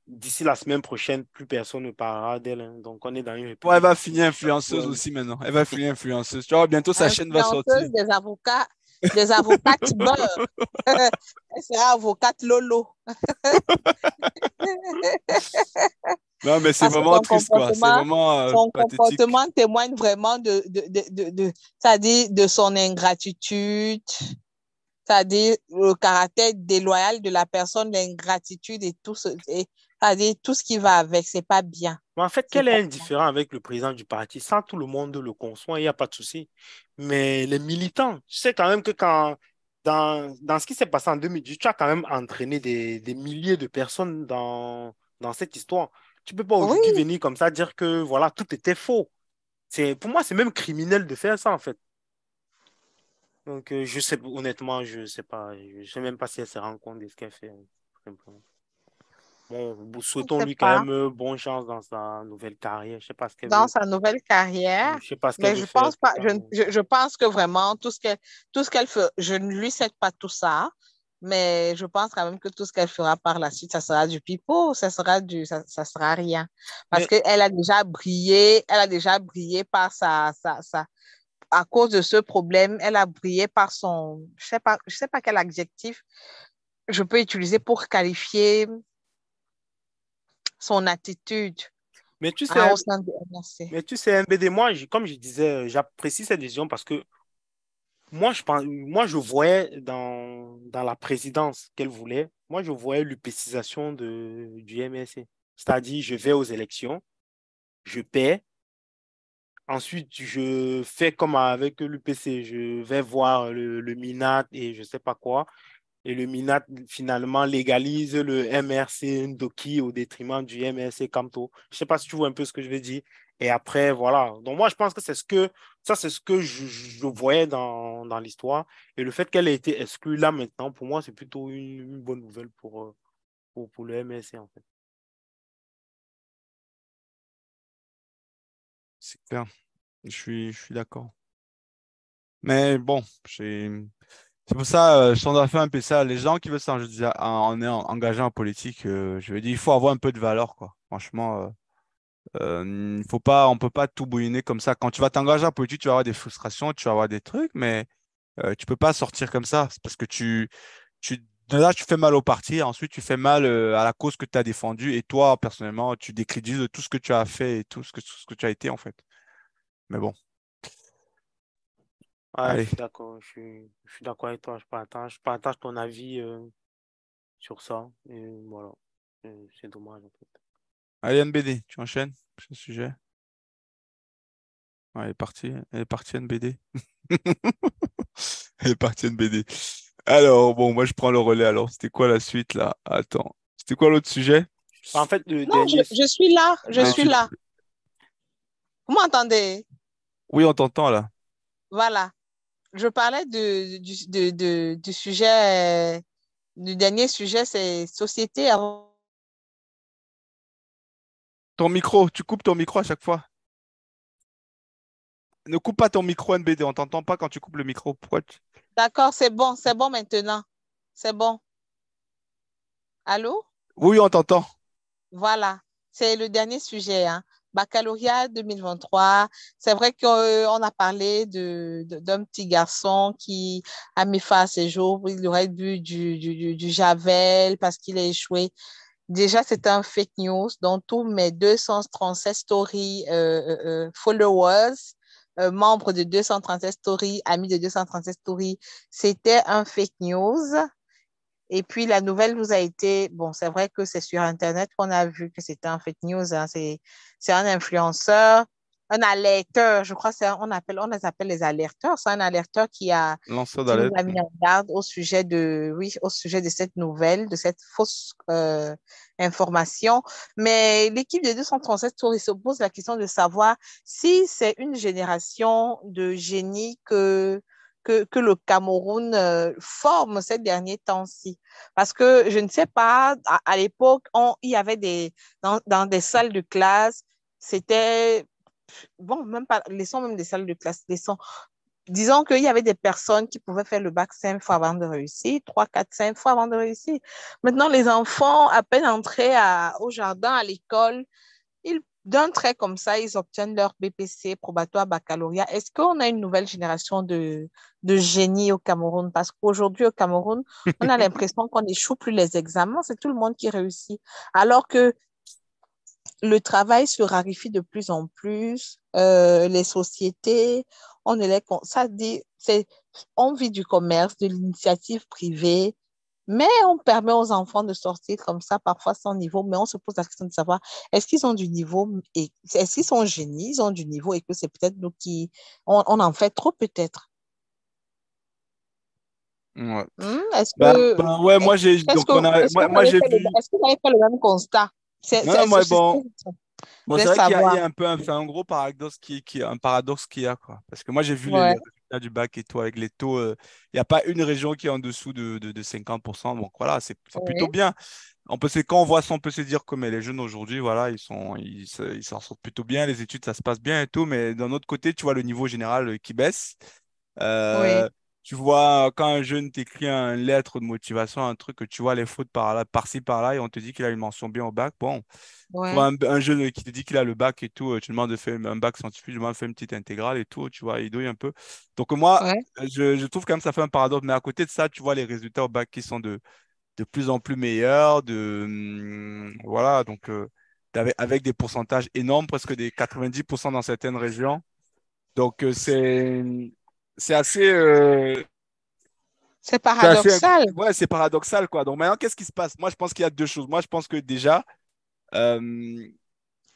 d'ici la semaine prochaine, plus personne ne parlera d'elle, hein. Donc, on est dans une Ouais, elle République va des finir buzz. influenceuse aussi maintenant. Elle va finir influenceuse. Tu vois, bientôt sa chaîne va sortir. Influenceuse des avocats beurre. Elle sera avocate Lolo. Non, mais c'est Parce que vraiment triste, quoi. C'est vraiment son pathétique. comportement témoigne vraiment c'est-à-dire de son ingratitude, c'est-à-dire le caractère déloyal de la personne, l'ingratitude et tout c'est-à-dire tout ce qui va avec, c'est pas bien. Mais en fait, C'est quel est pas le différent avec le président du parti? Ça, tout le monde le conçoit, il n'y a pas de souci. Mais les militants, tu sais quand même que dans ce qui s'est passé en 2018, tu as quand même entraîné des milliers de personnes dans cette histoire. Tu ne peux pas aujourd'hui Oui, venir comme ça dire que voilà, tout était faux. Pour moi, c'est même criminel de faire ça, en fait. Donc, je sais, honnêtement, je sais pas. Je sais même pas si elle se rend compte de ce qu'elle fait, hein, tout simplement. Bon, je souhaitons sais lui quand pas. même bonne chance dans sa nouvelle carrière. Je sais pas ce qu'elle Dans veut. sa nouvelle carrière, Je sais pas ce qu'elle mais veut je faire pense plus pas, tard. je pense que vraiment tout ce qu'elle fait, je ne lui souhaite pas tout ça, mais je pense quand même que tout ce qu'elle fera par la suite, ça sera du pipeau, ça sera rien. Parce Mais, qu'elle a déjà brillé par à cause de ce problème, elle a brillé par je sais pas quel adjectif je peux utiliser pour qualifier son attitude, mais tu hein, sais, au sein de MRC. mais tu sais, MBD, moi, comme je disais, j'apprécie cette décision parce que moi, je voyais dans la présidence qu'elle voulait, moi, je voyais l'upécisation du MSC. C'est-à-dire, je vais aux élections, je paie. Ensuite, je fais comme avec l'UPC, je vais voir le MINAT et je sais pas quoi. Et le MINAT, finalement, légalise le MRC Ndoki au détriment du MRC Kamto. Je sais pas si tu vois un peu ce que je veux dire. Et après, voilà. Donc, moi, je pense que c'est ce que je voyais dans l'histoire. Et le fait qu'elle ait été exclue là maintenant, pour moi, c'est plutôt une bonne nouvelle pour le MRC, en fait. C'est clair. Je suis d'accord. Mais bon, c'est pour ça, je tendance à faire un peu ça. Les gens qui veulent engagés en politique, je veux dire, il faut avoir un peu de valeur, quoi. Franchement, il faut pas, on peut pas tout bouillonner comme ça. Quand tu vas t'engager en politique, tu vas avoir des frustrations, tu vas avoir des trucs, mais tu peux pas sortir comme ça. C'est parce que déjà, tu fais mal au parti, ensuite, tu fais mal à la cause que tu as défendue, et toi, personnellement, tu décrédites tout ce que tu as fait et tout ce que tu as été, en fait. Mais bon, Ouais, je allez. suis d'accord. Je suis d'accord avec toi. Je partage ton avis sur ça. Et voilà. C'est dommage, en fait. Allez, NBD, tu enchaînes sur ce sujet. Ouais, elle est partie NBD. Elle est partie NBD. Alors, bon, moi je prends le relais alors. C'était quoi la suite là? Attends. C'était quoi l'autre sujet? En fait, le Non, dernier. je suis là, je Ah, suis là. Vous m'entendez? oui, on t'entend là. Voilà. Je parlais du sujet, du dernier sujet, c'est société avant. Ton micro, tu coupes ton micro à chaque fois. Ne coupe pas ton micro NBD, on t'entend pas quand tu coupes le micro. D'accord, c'est bon maintenant. C'est bon. Allô? Oui, on t'entend. Voilà. C'est le dernier sujet, hein. Baccalauréat 2023. C'est vrai qu'on a parlé d'un petit garçon qui a mis fin à ses jours. Il aurait bu du Javel parce qu'il a échoué. Déjà, c'est un fake news. Donc, tous mes 237 stories followers, membres de 237 stories, amis de 237 stories, c'était un fake news. Et puis, la nouvelle nous a été, bon, c'est vrai que c'est sur Internet qu'on a vu que c'était un fake news, hein. C'est un influenceur, un alerteur, je crois on les appelle les alerteurs. C'est un alerteur Lanceur qui nous d'alerte. a mis en garde oui, au sujet de cette nouvelle, de cette fausse information. Mais l'équipe de 237 Tours, il se pose la question de savoir si c'est une génération de génies que le Cameroun forme ces derniers temps-ci. Parce que je ne sais pas, à l'époque, il y avait dans des salles de classe c'était, bon, même pas, laissons même des salles de classe, disons qu'il y avait des personnes qui pouvaient faire le bac 5 fois avant de réussir, 3, 4, 5 fois avant de réussir. Maintenant, les enfants, à peine entrés au jardin, à l'école, d'un trait comme ça, ils obtiennent leur BPC, probatoire baccalauréat. Est-ce qu'on a une nouvelle génération de génies au Cameroun? Parce qu'aujourd'hui, au Cameroun, on a l'impression qu'on n'échoue plus les examens, c'est tout le monde qui réussit. Alors que le travail se raréfie de plus en plus, les sociétés, ça dit, on vit du commerce, de l'initiative privée, mais on permet aux enfants de sortir comme ça, parfois sans niveau, mais on se pose la question de savoir, est-ce qu'ils ont du niveau, et est-ce qu'ils sont génies, ils ont du niveau, et que c'est peut-être nous on en fait trop peut-être. Ouais. Est-ce que, ouais, moi j'ai est-ce donc que, on a est-ce que moi j'ai vu. est-ce que vous avez fait le même constat? Non, moi bon. Je Bon, voulais c'est vrai qu'il y savoir. a un peu c'est un gros paradoxe un paradoxe qu'il y a, quoi. Parce que moi, j'ai vu les Ouais, résultats du bac et tout avec les taux. Il n'y a pas une région qui est en dessous de 50%. Donc voilà, c'est plutôt oui, bien. Quand on voit ça, on peut se dire que mais les jeunes aujourd'hui, voilà, ils s'en sortent plutôt bien, les études, ça se passe bien et tout. Mais d'un autre côté, tu vois le niveau général qui baisse. oui, Euh, Tu vois, quand un jeune t'écrit une lettre de motivation, un truc que tu vois les fautes par là, par-ci, par-là, et on te dit qu'il a une mention bien au bac, bon. Tu vois ouais. un jeune qui te dit qu'il a le bac et tout, tu demandes de faire un bac scientifique, tu demandes de faire une petite intégrale et tout, tu vois, il douille un peu. Donc moi, Ouais. je trouve quand même que ça fait un paradoxe, mais à côté de ça, tu vois les résultats au bac qui sont de plus en plus meilleurs, voilà, donc avec des pourcentages énormes, presque des 90% dans certaines régions. Donc c'est assez, C'est c'est assez, paradoxal. ouais, c'est paradoxal, quoi. Donc maintenant, qu'est-ce qui se passe? Moi, je pense qu'il y a deux choses. Moi, je pense que déjà, euh,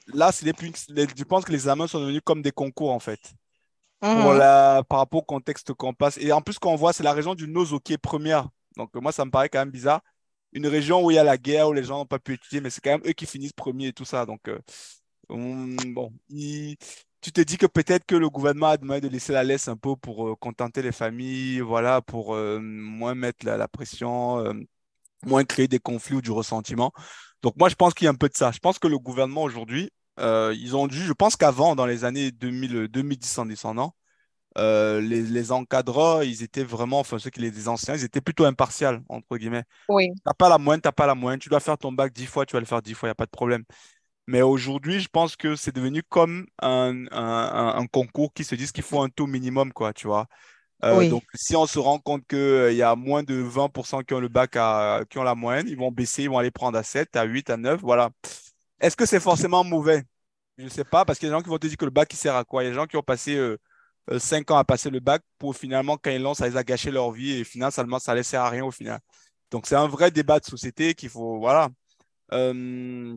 là, je pense que les examens sont devenus comme des concours, en fait, Mhm. par rapport au contexte qu'on passe. Et en plus, qu'on voit, c'est la région du Nozo qui est première. Donc, moi, ça me paraît quand même bizarre. Une région où il y a la guerre, où les gens n'ont pas pu étudier, mais c'est quand même eux qui finissent premiers et tout ça. Donc, bon, tu te dis que peut-être que le gouvernement a demandé de laisser la laisse un peu pour contenter les familles, voilà, pour moins mettre la pression, moins créer des conflits ou du ressentiment. Donc moi, je pense qu'il y a un peu de ça. Je pense que le gouvernement aujourd'hui, ils ont dû, je pense qu'avant, dans les années 2000, 2010 en descendant, les encadreurs, ils étaient vraiment, enfin ceux qui étaient des anciens, ils étaient plutôt impartials, entre guillemets. Oui, T'as pas la moyenne, t'as pas la moyenne. Tu dois faire ton bac 10 fois, tu vas le faire 10 fois, il n'y a pas de problème. Mais aujourd'hui, je pense que c'est devenu comme un concours qui se dit qu'il faut un taux minimum, quoi, tu vois. oui. Donc, si on se rend compte qu'il y a moins de 20% qui ont le bac qui ont la moyenne, ils vont baisser, ils vont aller prendre à 7, à 8, à 9, voilà. Est-ce que c'est forcément mauvais? Je ne sais pas, parce qu'il y a des gens qui vont te dire que le bac, il sert à quoi? Il y a des gens qui ont passé 5 ans à passer le bac pour finalement, quand ils l'ont, ça les a gâché leur vie et finalement, ça ne les sert à rien au final. Donc, c'est un vrai débat de société qu'il faut, voilà, euh,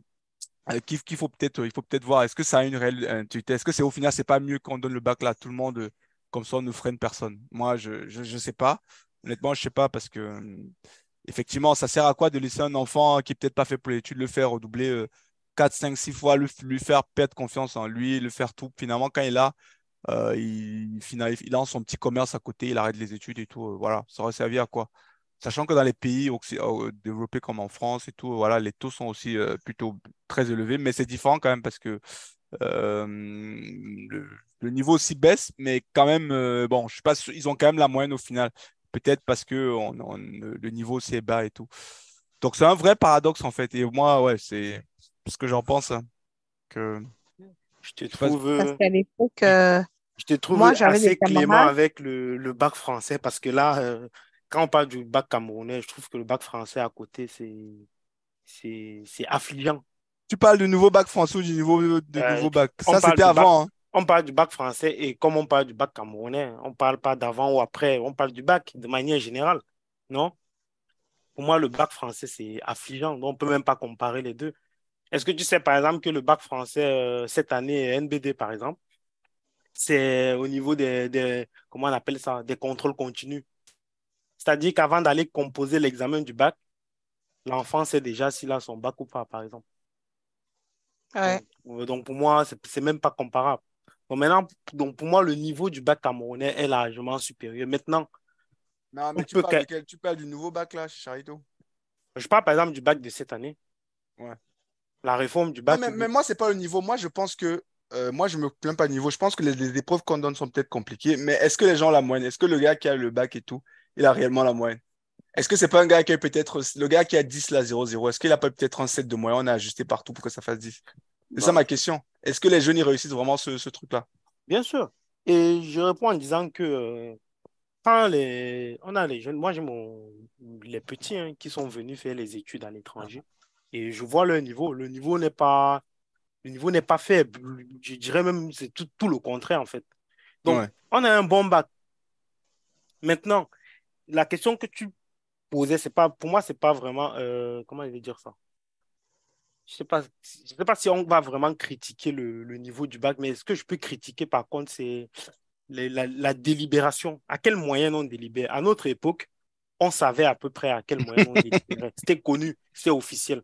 il faut peut-être voir. Est-ce que ça a une réelle utilité? Est-ce que c'est au final, c'est pas mieux qu'on donne le bac là à tout le monde, comme ça on ne freine personne? Moi, je sais pas. Honnêtement, je sais pas parce que effectivement, ça sert à quoi de laisser un enfant qui est peut-être pas fait pour l'étude le faire redoubler 4, 5, 6 fois, lui faire perdre confiance en lui, le faire tout. Finalement, quand il a il lance son petit commerce à côté, il arrête les études et tout. Voilà, ça aurait servi à quoi? Sachant que dans les pays développés comme en France et tout, voilà, les taux sont aussi plutôt très élevés, mais c'est différent quand même parce que le niveau aussi baisse, mais quand même, bon, je suis pas sûr, ils ont quand même la moyenne au final. Peut-être parce que le niveau aussi est bas et tout. Donc c'est un vrai paradoxe en fait. Et moi, ouais, c'est ce que j'en pense, hein, que Je te je sais pas. trouve, Parce qu'à l'époque, je, je te trouve moi, j'avais des assez clément camarades. avec le bac français parce que là, quand on parle du bac camerounais, je trouve que le bac français à côté, c'est affligeant. Tu parles du nouveau bac français ou du Euh, nouveau bac? on Ça, parle c'était du bac, avant, hein. on parle du bac français et comme on parle du bac camerounais, on ne parle pas d'avant ou après, on parle du bac de manière générale. Non? Pour moi, le bac français, c'est affligeant. Donc, on ne peut même pas comparer les deux. Est-ce que tu sais, par exemple, que le bac français, cette année, NBD, par exemple, c'est au niveau comment on appelle ça, des contrôles continus. C'est-à-dire qu'avant d'aller composer l'examen du bac, l'enfant sait déjà s'il a son bac ou pas, par exemple. Ouais. Donc pour moi, c'est même pas comparable. Donc maintenant, donc pour moi, le niveau du bac camerounais est largement supérieur. Maintenant, Non, on mais tu peut parles que- de quel? Tu parles du nouveau bac là, chez Charito? je parle par exemple du bac de cette année. Ouais. La réforme du bac. Mais moi, c'est pas le niveau. Moi, je pense que moi, je me plains pas du niveau. Je pense que les épreuves qu'on donne sont peut-être compliquées. Mais est-ce que les gens ont la moyenne? Est-ce que le gars qui a le bac et tout, il a réellement la moyenne? Est-ce que c'est pas un gars qui a peut-être. Le gars qui a 10 là, 0,0, est-ce qu'il a pas peut-être un 7 de moyenne? On a ajusté partout pour que ça fasse 10. C'est ça ma question. Est-ce que les jeunes, ils réussissent vraiment ce truc-là? Bien sûr. Et je réponds en disant que quand on a les jeunes, moi j'ai les petits qui sont venus faire les études à l'étranger et je vois leur niveau. Le niveau n'est pas faible. Je dirais même c'est tout le contraire en fait. Donc, Ouais. on a un bon bac. Maintenant, la question que tu posais, pour moi, c'est pas vraiment, comment je vais dire ça? Je sais pas si on va vraiment critiquer le niveau du bac, mais ce que je peux critiquer par contre, c'est la délibération. À quel moyen on délibère? À notre époque, on savait à peu près à quel moyen on délibérait. C'était connu, c'était officiel.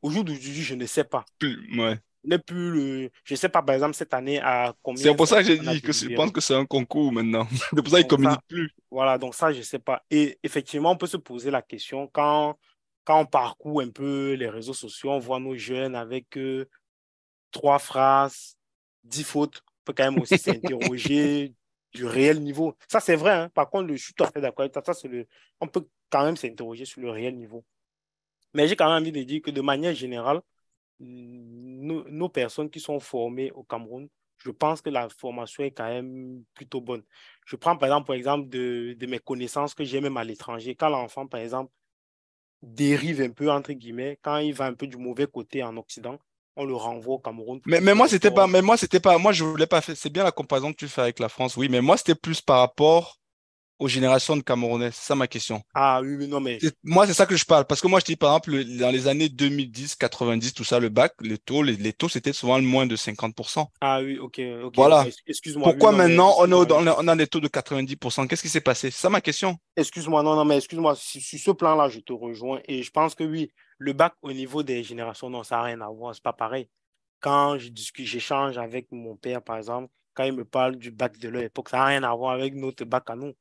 Aujourd'hui, je ne sais pas. Ouais. Je ne sais pas, par exemple, cette année, à combien. C'est pour ça que j'ai dit que je pense que c'est un concours maintenant. C'est pour ça qu'ils ne communiquent plus. Voilà, donc ça, je ne sais pas. Et effectivement, on peut se poser la question quand on parcourt un peu les réseaux sociaux, on voit nos jeunes avec 3 phrases, 10 fautes. On peut quand même aussi s'interroger du réel niveau. Ça, c'est vrai. Hein. Par contre, je suis tout à fait d'accord avec ça. On peut quand même s'interroger sur le réel niveau. Mais j'ai quand même envie de dire que de manière générale, nos personnes qui sont formées au Cameroun, je pense que la formation est quand même plutôt bonne. Je prends par exemple de mes connaissances que j'ai même à l'étranger. Quand l'enfant, par exemple, dérive un peu, entre guillemets, quand il va un peu du mauvais côté en Occident, on le renvoie au Cameroun. Mais moi, je voulais pas faire. C'est bien la comparaison que tu fais avec la France, oui, mais moi, c'était plus par rapport aux générations de Camerounais. C'est ça ma question. Ah oui, non, mais. Moi, c'est ça que je parle. Parce que moi, je dis, par exemple, dans les années 2010, 90, tout ça, le bac, les taux, c'était souvent le moins de 50%. Ah oui, ok. Voilà. Excuse-moi. Pourquoi maintenant, on a des taux de 90%? Qu'est-ce qui s'est passé? C'est ça ma question. Excuse-moi, non, mais excuse-moi. Sur ce plan-là, je te rejoins. Et je pense que oui, le bac au niveau des générations, non, ça n'a rien à voir. C'est pas pareil. Quand j'échange avec mon père, par exemple, quand il me parle du bac de leur époque, ça n'a rien à voir avec notre bac à nous.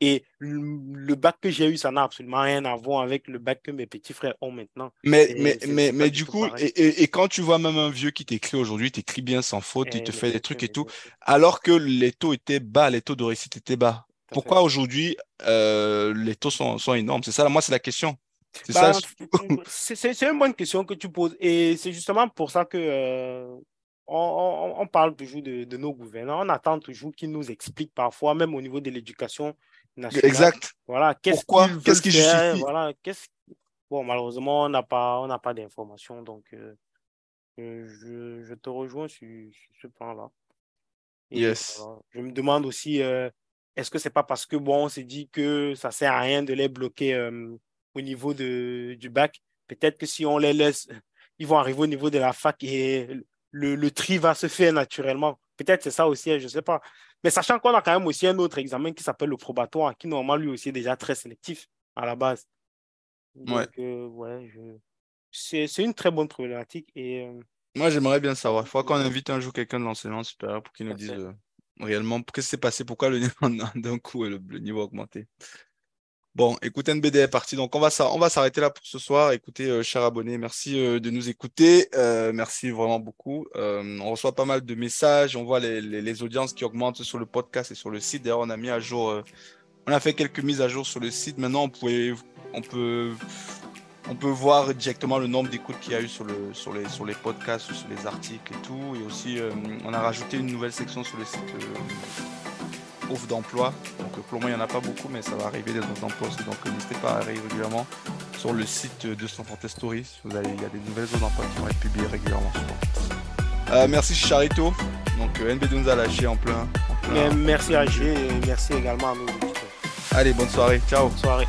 Et le bac que j'ai eu, ça n'a absolument rien à voir avec le bac que mes petits frères ont maintenant. Mais du coup, et quand tu vois même un vieux qui t'écrit aujourd'hui, il t'écrit bien sans faute, il te fait des trucs et tout, alors que les taux étaient bas, les taux de réussite étaient bas. Pourquoi aujourd'hui les taux sont énormes? C'est ça, moi, c'est la question. C'est une bonne question que tu poses. Et c'est justement pour ça que on parle toujours de nos gouvernants. On attend toujours qu'ils nous expliquent parfois, même au niveau de l'éducation nationale. Exact. Voilà, qu'est-ce qui justifie? Voilà, bon, malheureusement, on n'a pas d'informations. Donc, je te rejoins sur ce plan-là. Et yes. je me demande aussi, est-ce que c'est pas parce que, bon, on s'est dit que ça sert à rien de les bloquer au niveau du bac? Peut-être que si on les laisse, ils vont arriver au niveau de la fac et le tri va se faire naturellement. Peut-être c'est ça aussi, je ne sais pas. Mais sachant qu'on a quand même aussi un autre examen qui s'appelle le probatoire, qui normalement lui aussi est déjà très sélectif à la base. Donc, c'est une très bonne problématique. Et, moi, j'aimerais bien savoir. Il faut qu'on invite un jour quelqu'un de l'enseignement supérieur pour qu'il nous dise réellement qu'est-ce qui s'est passé, pourquoi le niveau d'un coup le niveau a augmenté. Bon, écoute, NBD est parti. Donc, on va s'arrêter là pour ce soir. Écoutez, chers abonnés, merci de nous écouter. Merci vraiment beaucoup. On reçoit pas mal de messages. On voit les audiences qui augmentent sur le podcast et sur le site. D'ailleurs, on a mis à jour, on a fait quelques mises à jour sur le site. Maintenant, on peut voir directement le nombre d'écoutes qu'il y a eu sur les podcasts, sur les articles et tout. Et aussi, on a rajouté une nouvelle section sur le site offre d'emploi. Donc pour le moment, il n'y en a pas beaucoup, mais ça va arriver des offres d'emploi aussi. Donc n'hésitez pas à arriver régulièrement sur le site 230 Stories. Il y a des nouvelles offres d'emploi qui vont être publiées régulièrement. Merci Charito. Donc NBD nous a lâché en plein. Merci AG et merci également à nous. Allez, bonne soirée. Ciao. Bonne soirée.